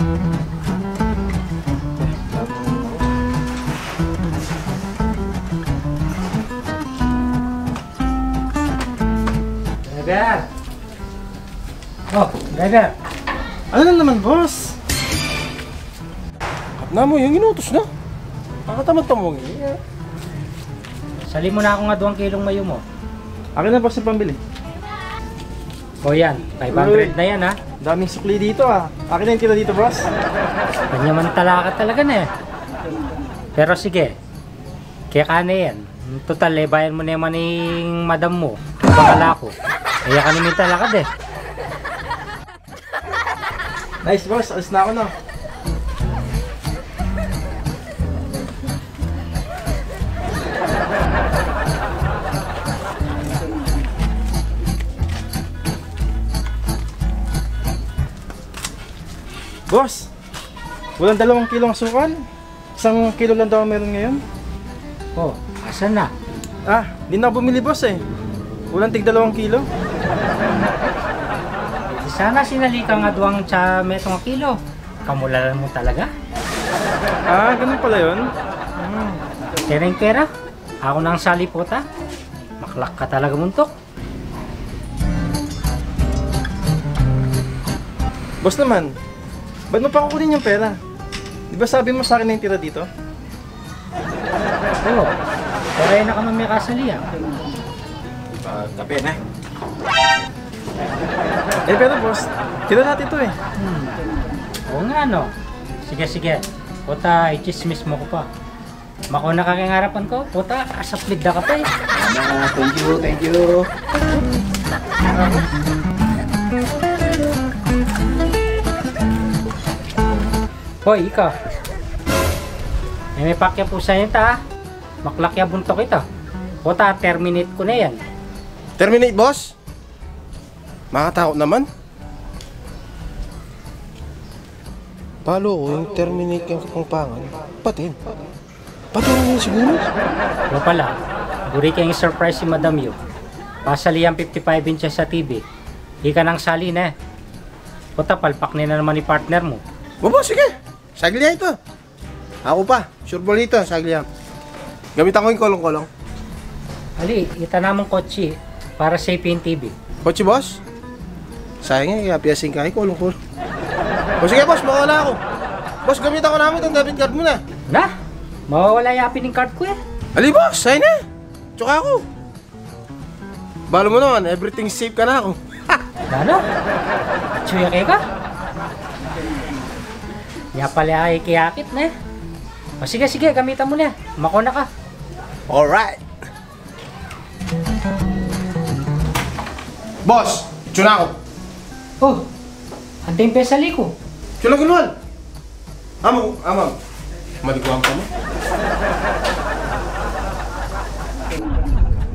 Driver! Oh, driver! Ano na naman, boss? Na mo, yung inutos na. Nakatamad-tamog eh. Sali mo na ako nga 2 kilong mayo mo. Akin na, boss, yung pambili. O yan, 500 na yan ha. Daming sukli dito ah. Akin na yung tira dito, boss. Kanyamantala ka talaga na eh. Pero sige, kaya ka na yan. Total eh, bayan mo na naman yung madam mo. Bakala ko. Kaya ka namin talakad eh. Nice, boss. Alis na ako na. Boss, walang 2 kilong asukal. 1 kilo lang daw meron ngayon. Oh, asan na? Ah, di na bumili, boss eh. Walang tig 2 kilo. Di sana sinali ka nga 2 sa metong kilo. Kamulalan mo talaga? Ah, ganun pala yun. Kereng pera? Ako nang salipota? Maklak ka talaga muntok. Boss naman, ba't mo pa kukunin yung pera? Di ba sabi mo sa akin na yung tira dito? Oo, pero yun na ka may kasalihan. Tabi na. Eh pero boss, tira natin ito eh. Oo nga no. Sige sige, puta i-chismis mo ko pa. Mako na kakangarapan ko, puta asaplid na ka pa eh. Thank you. Hoy, ikaw. May pakya po sa'yo ta. Maklakya buntok ito. Puta, terminate ko na yan. Terminate, boss? Makatakot naman. Palo ko yung terminate yung kapangpangan. Patin. Patin yun siguro. O pala, guri kayong surprise si Madam Yu. Pasali ang 55 inches sa TV. Di ka nang sali na eh. Puta, palpak na naman ni partner mo. Bobo, sige. Saglia ito. Ako pa. Sure ball ito. Saglia. Gamitan ko yung kolong-kolong. Ali, ita namang kotse para safe yung TV. Kotse, boss? Sayang nga, piyasing ka. Kolong-kolong. O sige, boss. Mawala ako. Boss, gamitan ko namin itong debit card mo na. Na? Mawawala yapin yung card ko eh. Ali, boss. Sayang na. Tsaka ako. Balo mo naman. Everything safe ka na ako. Ano? Tsuya ka? Ya pala ay kiyakit na eh. O sige sige, gamitan mo na. Mako na ka. Alright. Boss, tsuna ako. Oh, anting pesali ko. Tsuna gulwal. Amang. Maliguan ka mo.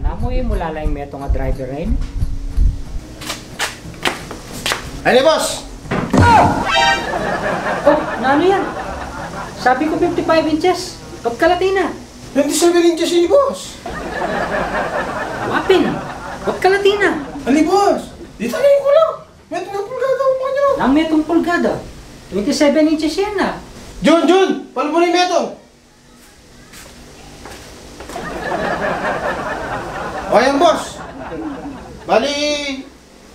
Namoy mo lalayang meto nga driver rin. Ay, boss. Oh, ano yan? Sabi ko 55 inches. Ba't kalati na? 27 inches yun, boss. Wapin. Ba't kalati na? Ali, boss. Dito na yung kulang. Meto ng pulgada ko pa nyo. Ang metong pulgada. 27 inches yan na. Jun! Palo mo na yung metong. O, yan, boss. Bali,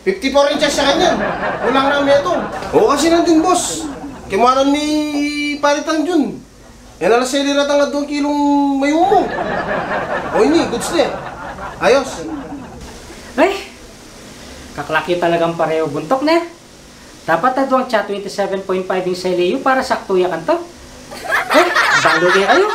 54 inches sa kanya. Kulang na ang metong. Oo, kasi nandun, boss. Kimanan ni Palitan Jun. Yan alas seliratang na 2 kilong mayo mo. O, ini, goods na eh. Ayos. Ay, kaklaki talagang pareho buntok na. Dapat na doang chat 27.5 yung sa Leo para saktuya kan to. Ay, balo kayo.